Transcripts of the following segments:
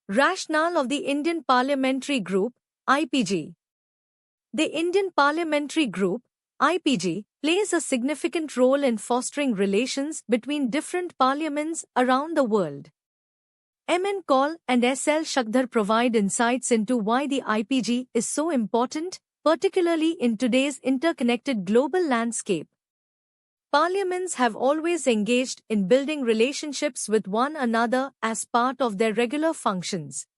Rationale of the Indian Parliamentary Group, IPG. The Indian Parliamentary Group, IPG, plays a significant role in fostering relations between different parliaments around the world. MN Kaul and SL Shakdhar provide insights into why the IPG is so important, particularly in today's interconnected global landscape. Parliaments have always engaged in building relationships with one another as part of their regular functions.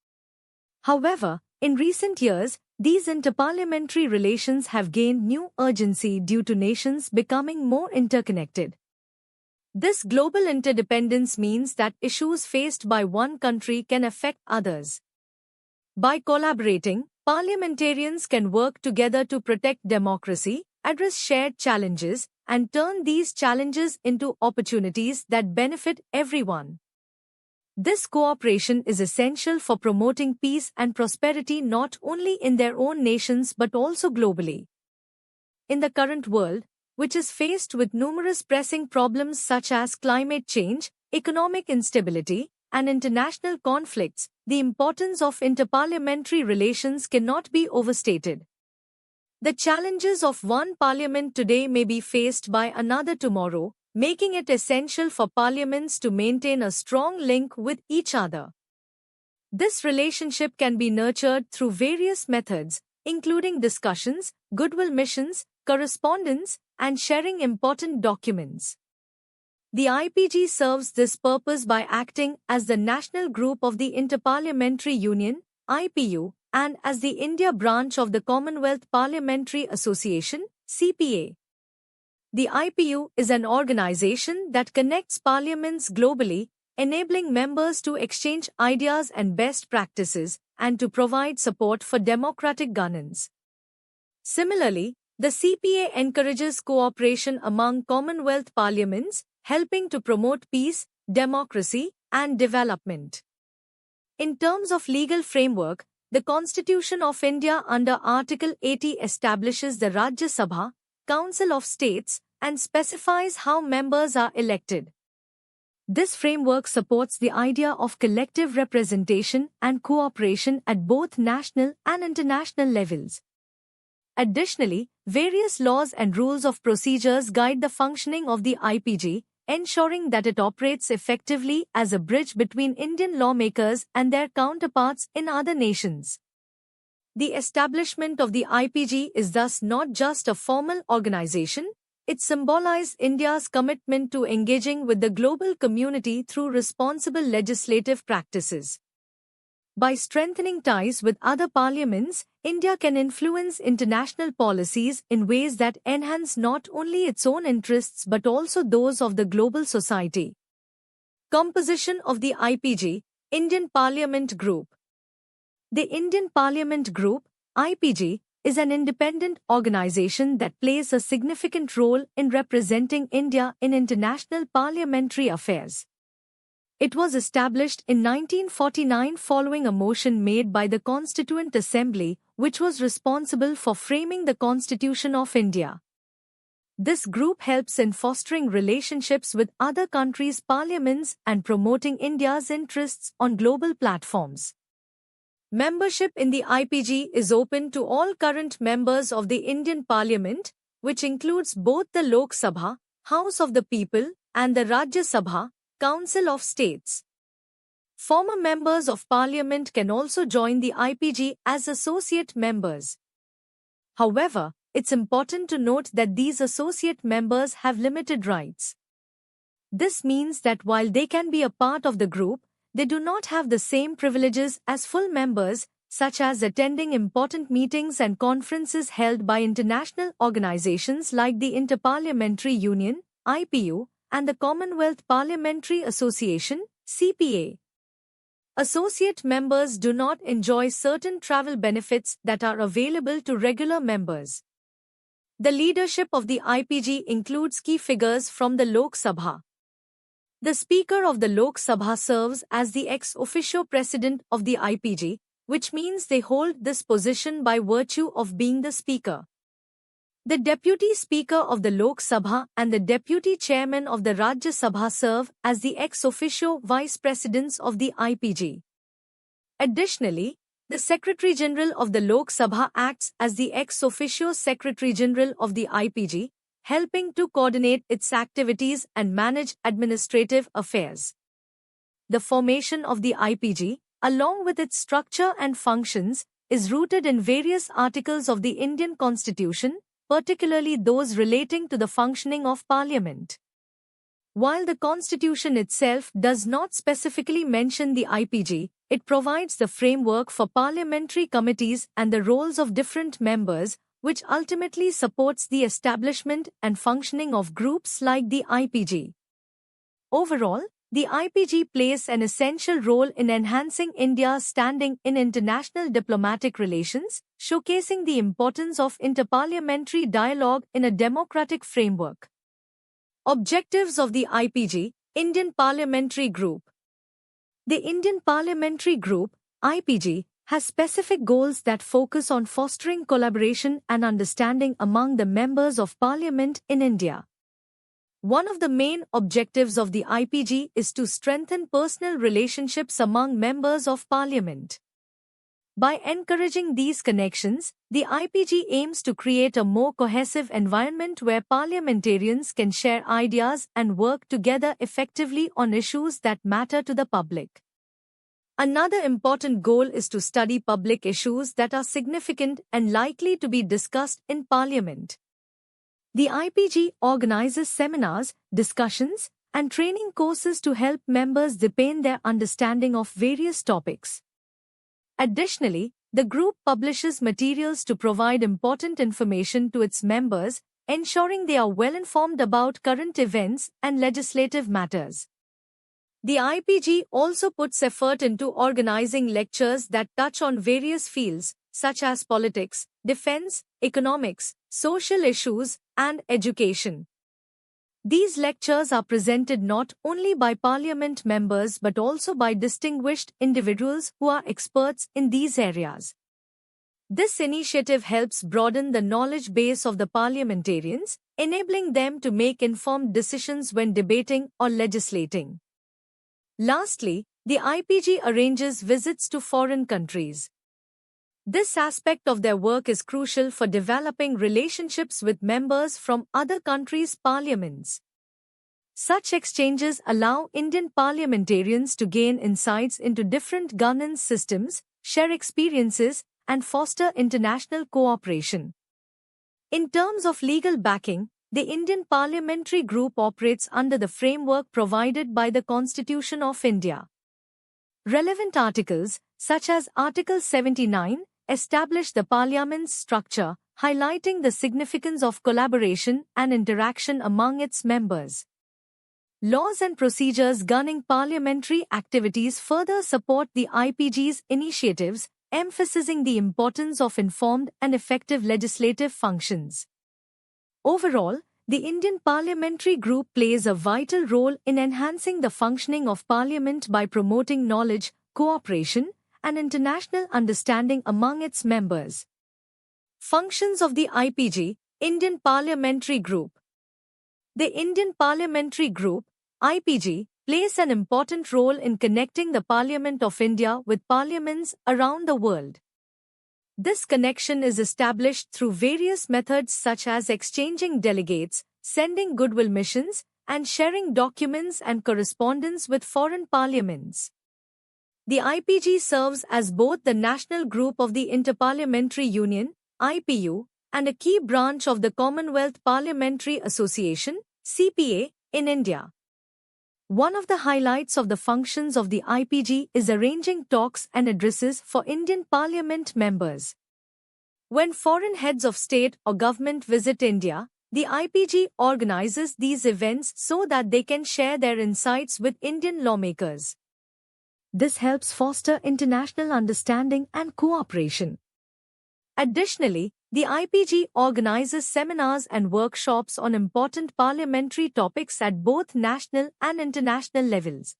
However, in recent years, these interparliamentary relations have gained new urgency due to nations becoming more interconnected. This global interdependence means that issues faced by one country can affect others. By collaborating, parliamentarians can work together to protect democracy, address shared challenges, and turn these challenges into opportunities that benefit everyone. This cooperation is essential for promoting peace and prosperity not only in their own nations but also globally. In the current world, which is faced with numerous pressing problems such as climate change, economic instability, and international conflicts, the importance of interparliamentary relations cannot be overstated. The challenges of one parliament today may be faced by another tomorrow, making it essential for parliaments to maintain a strong link with each other. This relationship can be nurtured through various methods, including discussions, goodwill missions, correspondence, and sharing important documents. The IPG serves this purpose by acting as the national group of the Interparliamentary Union, IPU, and as the India branch of the Commonwealth Parliamentary Association, CPA. The IPU is an organization that connects parliaments globally, enabling members to exchange ideas and best practices, and to provide support for democratic governance. Similarly, the CPA encourages cooperation among Commonwealth parliaments, helping to promote peace, democracy, and development. In terms of legal framework, the Constitution of India under Article 80 establishes the Rajya Sabha, Council of States, and specifies how members are elected. This framework supports the idea of collective representation and cooperation at both national and international levels. Additionally, various laws and rules of procedures guide the functioning of the IPG, ensuring that it operates effectively as a bridge between Indian lawmakers and their counterparts in other nations. The establishment of the IPG is thus not just a formal organization, it symbolizes India's commitment to engaging with the global community through responsible legislative practices. By strengthening ties with other parliaments, India can influence international policies in ways that enhance not only its own interests but also those of the global society. Composition of the IPG, Indian Parliament Group. The Indian Parliament Group, IPG, is an independent organization that plays a significant role in representing India in international parliamentary affairs. It was established in 1949 following a motion made by the Constituent Assembly, which was responsible for framing the Constitution of India. This group helps in fostering relationships with other countries' parliaments and promoting India's interests on global platforms. Membership in the IPG is open to all current members of the Indian Parliament, which includes both the Lok Sabha, House of the People, and the Rajya Sabha, Council of States. Former members of Parliament can also join the IPG as associate members. However, it's important to note that these associate members have limited rights. This means that while they can be a part of the group, they do not have the same privileges as full members, such as attending important meetings and conferences held by international organizations like the Interparliamentary Union, IPU, and the Commonwealth Parliamentary Association, CPA. Associate members do not enjoy certain travel benefits that are available to regular members. The leadership of the IPG includes key figures from the Lok Sabha. The Speaker of the Lok Sabha serves as the ex officio president of the IPG, which means they hold this position by virtue of being the Speaker. The Deputy Speaker of the Lok Sabha and the Deputy Chairman of the Rajya Sabha serve as the ex officio vice presidents of the IPG. Additionally, the Secretary General of the Lok Sabha acts as the ex officio Secretary General of the IPG, helping to coordinate its activities and manage administrative affairs. The formation of the IPG, along with its structure and functions, is rooted in various articles of the Indian Constitution, particularly those relating to the functioning of Parliament. While the Constitution itself does not specifically mention the IPG, it provides the framework for parliamentary committees and the roles of different members, which ultimately supports the establishment and functioning of groups like the IPG. Overall, the IPG plays an essential role in enhancing India's standing in international diplomatic relations, showcasing the importance of interparliamentary dialogue in a democratic framework. Objectives of the IPG, Indian Parliamentary Group. The Indian Parliamentary Group, IPG, has specific goals that focus on fostering collaboration and understanding among the members of Parliament in India. One of the main objectives of the IPG is to strengthen personal relationships among members of Parliament. By encouraging these connections, the IPG aims to create a more cohesive environment where parliamentarians can share ideas and work together effectively on issues that matter to the public. Another important goal is to study public issues that are significant and likely to be discussed in Parliament. The IPG organizes seminars, discussions, and training courses to help members deepen their understanding of various topics. Additionally, the group publishes materials to provide important information to its members, ensuring they are well informed about current events and legislative matters. The IPG also puts effort into organizing lectures that touch on various fields, such as politics, defense, economics, social issues, and education. These lectures are presented not only by Parliament members but also by distinguished individuals who are experts in these areas. This initiative helps broaden the knowledge base of the parliamentarians, enabling them to make informed decisions when debating or legislating. Lastly, the IPG arranges visits to foreign countries. This aspect of their work is crucial for developing relationships with members from other countries' parliaments. Such exchanges allow Indian parliamentarians to gain insights into different governance systems, share experiences, and foster international cooperation. In terms of legal backing, the Indian Parliamentary Group operates under the framework provided by the Constitution of India. Relevant articles, such as Article 79, establish the Parliament's structure, highlighting the significance of collaboration and interaction among its members. Laws and procedures governing parliamentary activities further support the IPG's initiatives, emphasizing the importance of informed and effective legislative functions. Overall, the Indian Parliamentary Group plays a vital role in enhancing the functioning of Parliament by promoting knowledge, cooperation, and international understanding among its members. Functions of the IPG, Indian Parliamentary Group. The Indian Parliamentary Group, IPG, plays an important role in connecting the Parliament of India with parliaments around the world. This connection is established through various methods such as exchanging delegates, sending goodwill missions, and sharing documents and correspondence with foreign parliaments. The IPG serves as both the national group of the Interparliamentary Union, IPU, and a key branch of the Commonwealth Parliamentary Association, CPA, in India. One of the highlights of the functions of the IPG is arranging talks and addresses for Indian Parliament members. When foreign heads of state or government visit India, the IPG organizes these events so that they can share their insights with Indian lawmakers. This helps foster international understanding and cooperation. Additionally, the IPG organizes seminars and workshops on important parliamentary topics at both national and international levels.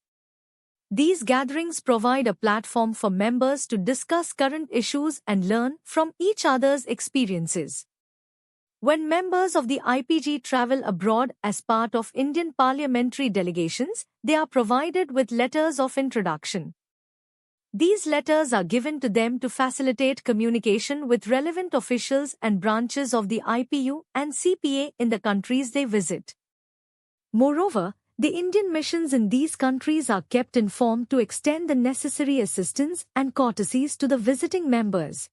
These gatherings provide a platform for members to discuss current issues and learn from each other's experiences. When members of the IPG travel abroad as part of Indian parliamentary delegations, they are provided with letters of introduction. These letters are given to them to facilitate communication with relevant officials and branches of the IPU and CPA in the countries they visit. Moreover, the Indian missions in these countries are kept informed to extend the necessary assistance and courtesies to the visiting members.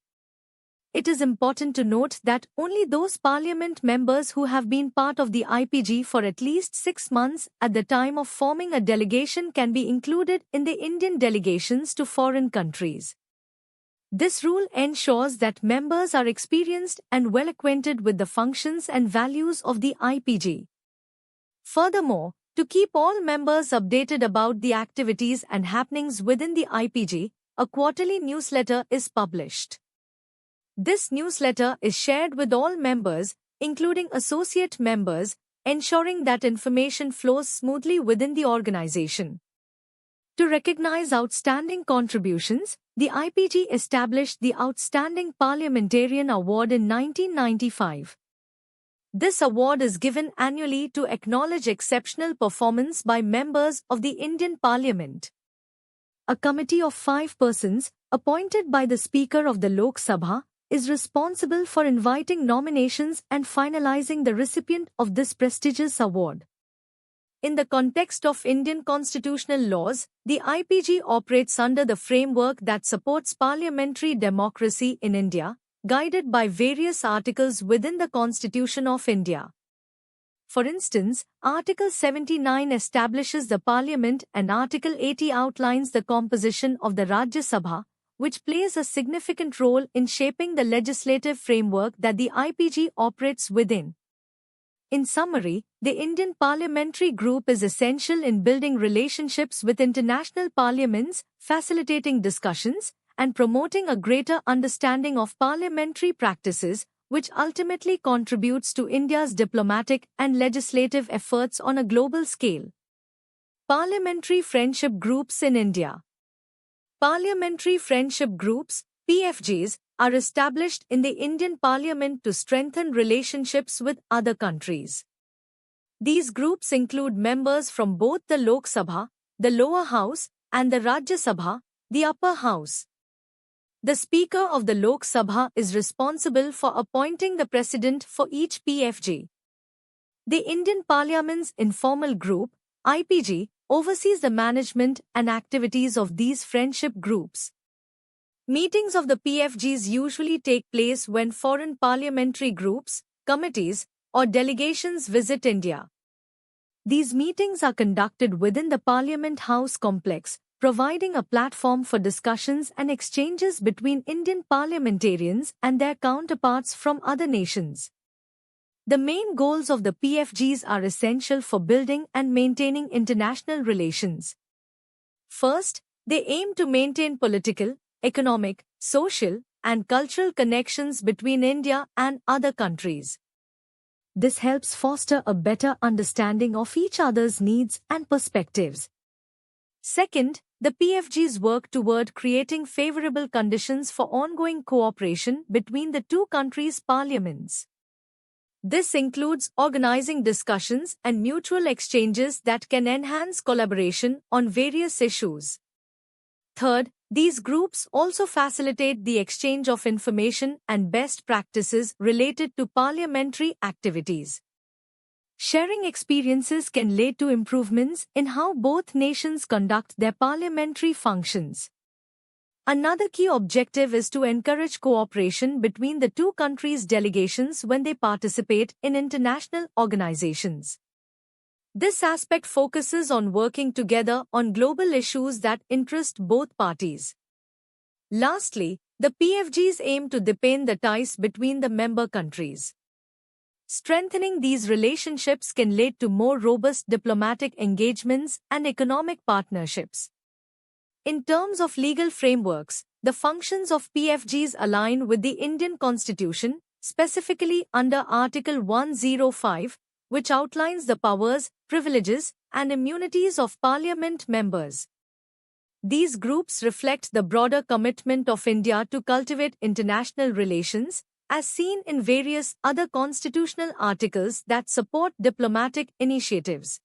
It is important to note that only those parliament members who have been part of the IPG for at least 6 months at the time of forming a delegation can be included in the Indian delegations to foreign countries. This rule ensures that members are experienced and well acquainted with the functions and values of the IPG. Furthermore, to keep all members updated about the activities and happenings within the IPG, a quarterly newsletter is published. This newsletter is shared with all members, including associate members, ensuring that information flows smoothly within the organization. To recognize outstanding contributions, the IPG established the Outstanding Parliamentarian Award in 1995. This award is given annually to acknowledge exceptional performance by members of the Indian Parliament. A committee of 5 persons, appointed by the Speaker of the Lok Sabha, is responsible for inviting nominations and finalizing the recipient of this prestigious award. In the context of Indian constitutional laws, the IPG operates under the framework that supports parliamentary democracy in India, guided by various articles within the Constitution of India. For instance, Article 79 establishes the Parliament and Article 80 outlines the composition of the Rajya Sabha, which plays a significant role in shaping the legislative framework that the IPG operates within. In summary, the Indian Parliamentary Group is essential in building relationships with international parliaments, facilitating discussions, and promoting a greater understanding of parliamentary practices, which ultimately contributes to India's diplomatic and legislative efforts on a global scale. Parliamentary Friendship Groups in India. Parliamentary Friendship Groups, PFGs, are established in the Indian Parliament to strengthen relationships with other countries. These groups include members from both the Lok Sabha, the lower house, and the Rajya Sabha, the upper house. The Speaker of the Lok Sabha is responsible for appointing the president for each PFG. The Indian Parliament's informal group, IPG, oversees the management and activities of these friendship groups. Meetings of the PFGs usually take place when foreign parliamentary groups, committees, or delegations visit India. These meetings are conducted within the Parliament House complex, providing a platform for discussions and exchanges between Indian parliamentarians and their counterparts from other nations. The main goals of the PFGs are essential for building and maintaining international relations. First, they aim to maintain political, economic, social, and cultural connections between India and other countries. This helps foster a better understanding of each other's needs and perspectives. Second, the PFGs work toward creating favorable conditions for ongoing cooperation between the two countries' parliaments. This includes organizing discussions and mutual exchanges that can enhance collaboration on various issues. Third, these groups also facilitate the exchange of information and best practices related to parliamentary activities. Sharing experiences can lead to improvements in how both nations conduct their parliamentary functions. Another key objective is to encourage cooperation between the two countries' delegations when they participate in international organizations. This aspect focuses on working together on global issues that interest both parties. Lastly, the PFGs aim to deepen the ties between the member countries. Strengthening these relationships can lead to more robust diplomatic engagements and economic partnerships. In terms of legal frameworks, the functions of PFGs align with the Indian Constitution, specifically under Article 105, which outlines the powers, privileges, and immunities of Parliament members. These groups reflect the broader commitment of India to cultivate international relations, as seen in various other constitutional articles that support diplomatic initiatives.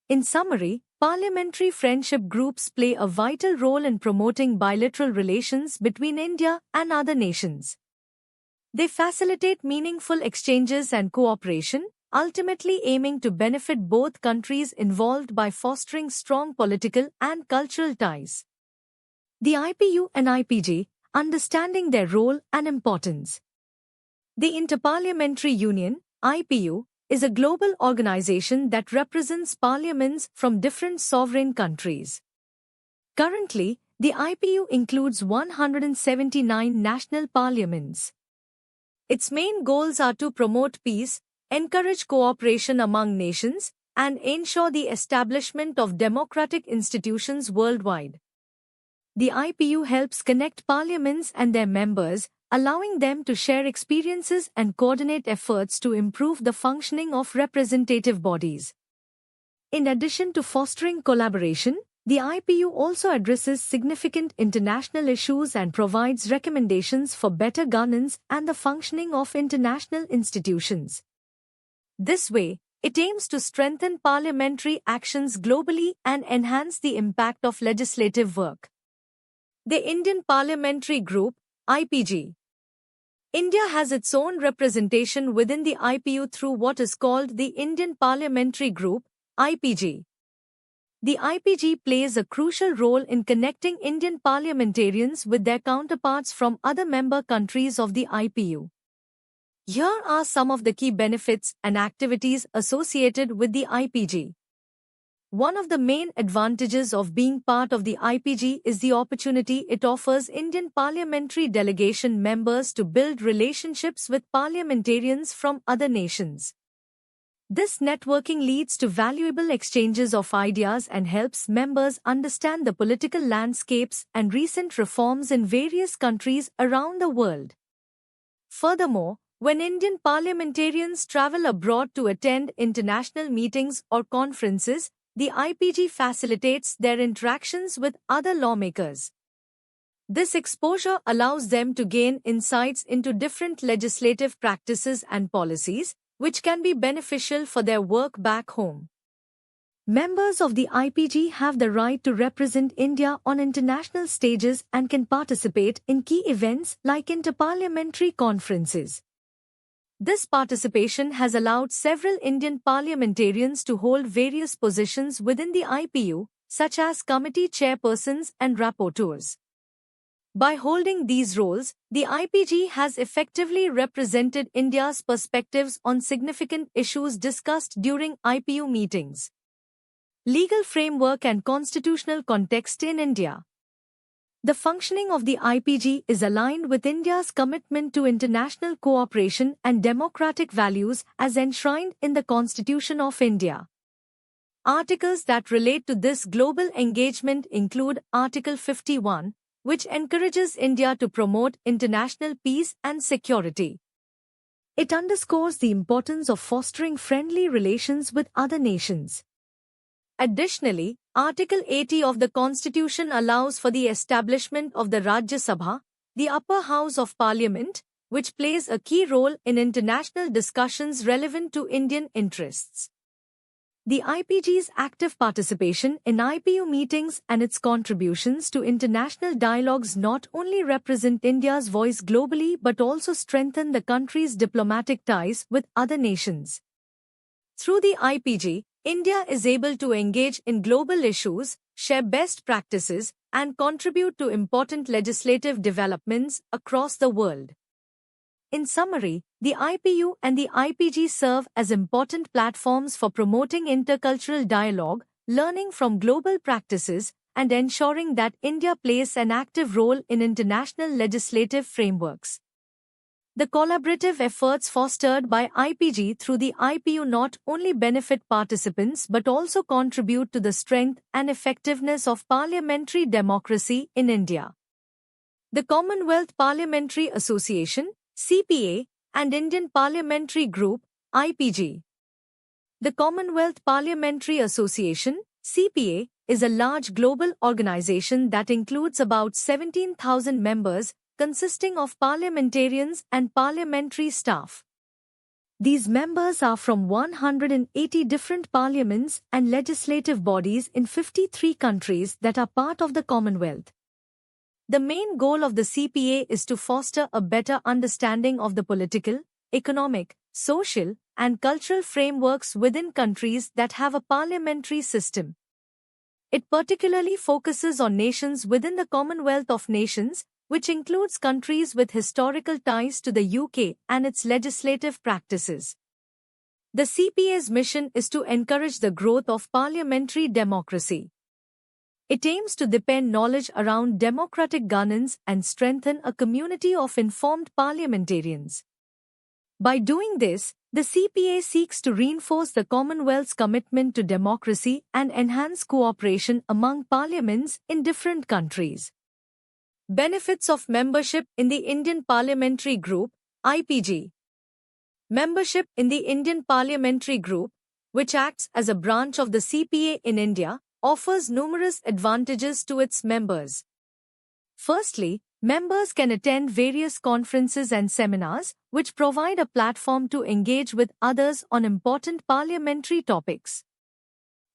In summary, Parliamentary friendship groups play a vital role in promoting bilateral relations between India and other nations. They facilitate meaningful exchanges and cooperation, ultimately aiming to benefit both countries involved by fostering strong political and cultural ties. The IPU and IPG, understanding their role and importance. The Interparliamentary Union, IPU, is a global organization that represents parliaments from different sovereign countries. Currently, the IPU includes 179 national parliaments. Its main goals are to promote peace, encourage cooperation among nations, and ensure the establishment of democratic institutions worldwide. The IPU helps connect parliaments and their members, allowing them to share experiences and coordinate efforts to improve the functioning of representative bodies. In addition to fostering collaboration, the IPU also addresses significant international issues and provides recommendations for better governance and the functioning of international institutions. This way, it aims to strengthen parliamentary actions globally and enhance the impact of legislative work. The Indian Parliamentary Group, IPG. India has its own representation within the IPU through what is called the Indian Parliamentary Group, IPG. The IPG plays a crucial role in connecting Indian parliamentarians with their counterparts from other member countries of the IPU. Here are some of the key benefits and activities associated with the IPG. One of the main advantages of being part of the IPG is the opportunity it offers Indian parliamentary delegation members to build relationships with parliamentarians from other nations. This networking leads to valuable exchanges of ideas and helps members understand the political landscapes and recent reforms in various countries around the world. Furthermore, when Indian parliamentarians travel abroad to attend international meetings or conferences, the IPG facilitates their interactions with other lawmakers. This exposure allows them to gain insights into different legislative practices and policies, which can be beneficial for their work back home. Members of the IPG have the right to represent India on international stages and can participate in key events like interparliamentary conferences. This participation has allowed several Indian parliamentarians to hold various positions within the IPU, such as committee chairpersons and rapporteurs. By holding these roles, the IPG has effectively represented India's perspectives on significant issues discussed during IPU meetings. Legal framework and constitutional context in India. The functioning of the IPG is aligned with India's commitment to international cooperation and democratic values as enshrined in the Constitution of India. Articles that relate to this global engagement include Article 51, which encourages India to promote international peace and security. It underscores the importance of fostering friendly relations with other nations. Additionally, Article 80 of the Constitution allows for the establishment of the Rajya Sabha, the upper house of Parliament, which plays a key role in international discussions relevant to Indian interests. The IPG's active participation in IPU meetings and its contributions to international dialogues not only represent India's voice globally but also strengthen the country's diplomatic ties with other nations. Through the IPG, India is able to engage in global issues, share best practices, and contribute to important legislative developments across the world. In summary, the IPU and the IPG serve as important platforms for promoting intercultural dialogue, learning from global practices, and ensuring that India plays an active role in international legislative frameworks. The collaborative efforts fostered by IPG through the IPU not only benefit participants but also contribute to the strength and effectiveness of parliamentary democracy in India. The Commonwealth Parliamentary Association, CPA, and Indian Parliamentary Group, IPG. The Commonwealth Parliamentary Association, CPA, is a large global organization that includes about 17,000 members, consisting of parliamentarians and parliamentary staff. These members are from 180 different parliaments and legislative bodies in 53 countries that are part of the Commonwealth. The main goal of the CPA is to foster a better understanding of the political, economic, social, and cultural frameworks within countries that have a parliamentary system. It particularly focuses on nations within the Commonwealth of Nations, which includes countries with historical ties to the UK and its legislative practices. The CPA's mission is to encourage the growth of parliamentary democracy. It aims to deepen knowledge around democratic governance and strengthen a community of informed parliamentarians. By doing this, the CPA seeks to reinforce the Commonwealth's commitment to democracy and enhance cooperation among parliaments in different countries. Benefits of membership in the Indian Parliamentary Group, IPG. Membership in the Indian Parliamentary Group, which acts as a branch of the CPA in India, offers numerous advantages to its members. Firstly, members can attend various conferences and seminars, which provide a platform to engage with others on important parliamentary topics.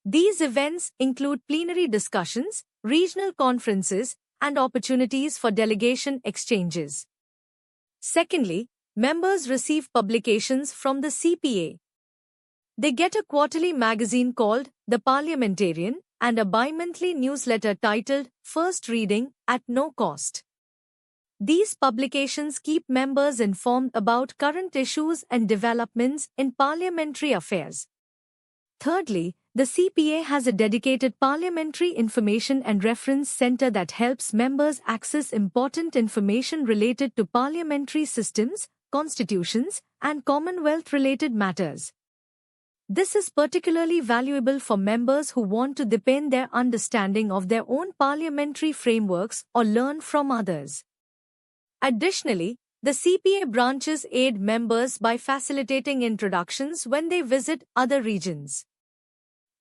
These events include plenary discussions, regional conferences, and opportunities for delegation exchanges. Secondly, members receive publications from the CPA. They get a quarterly magazine called The Parliamentarian and a bi-monthly newsletter titled First Reading at no cost. These publications keep members informed about current issues and developments in parliamentary affairs. Thirdly, the CPA has a dedicated Parliamentary Information and Reference Centre that helps members access important information related to parliamentary systems, constitutions, and Commonwealth-related matters. This is particularly valuable for members who want to deepen their understanding of their own parliamentary frameworks or learn from others. Additionally, the CPA branches aid members by facilitating introductions when they visit other regions.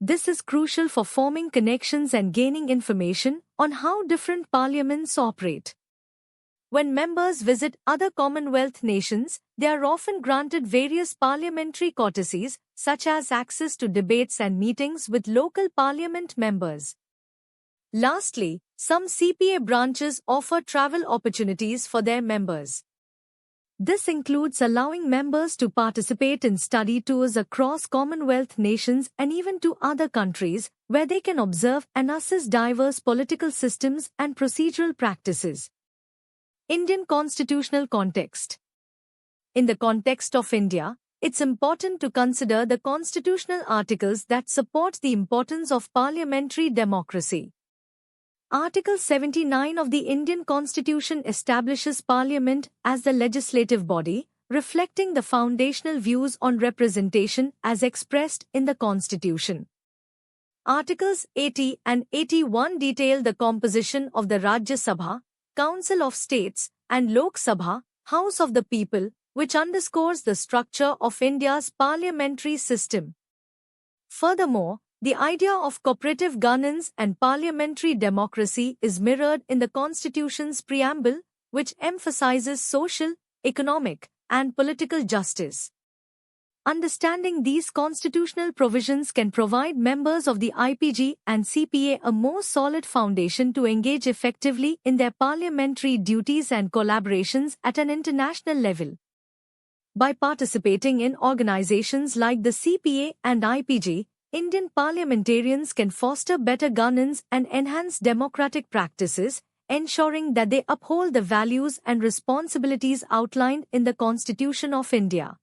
This is crucial for forming connections and gaining information on how different parliaments operate. When members visit other Commonwealth nations, they are often granted various parliamentary courtesies, such as access to debates and meetings with local parliament members. Lastly, some CPA branches offer travel opportunities for their members. This includes allowing members to participate in study tours across Commonwealth nations and even to other countries, where they can observe and assess diverse political systems and procedural practices. Indian constitutional context. In the context of India, it's important to consider the constitutional articles that support the importance of parliamentary democracy. Article 79 of the Indian Constitution establishes Parliament as the legislative body, reflecting the foundational views on representation as expressed in the Constitution. Articles 80 and 81 detail the composition of the Rajya Sabha, Council of States, and Lok Sabha, House of the People, which underscores the structure of India's parliamentary system. Furthermore, the idea of cooperative governance and parliamentary democracy is mirrored in the Constitution's preamble, which emphasizes social, economic, and political justice. Understanding these constitutional provisions can provide members of the IPG and CPA a more solid foundation to engage effectively in their parliamentary duties and collaborations at an international level. By participating in organizations like the CPA and IPG, Indian parliamentarians can foster better governance and enhance democratic practices, ensuring that they uphold the values and responsibilities outlined in the Constitution of India.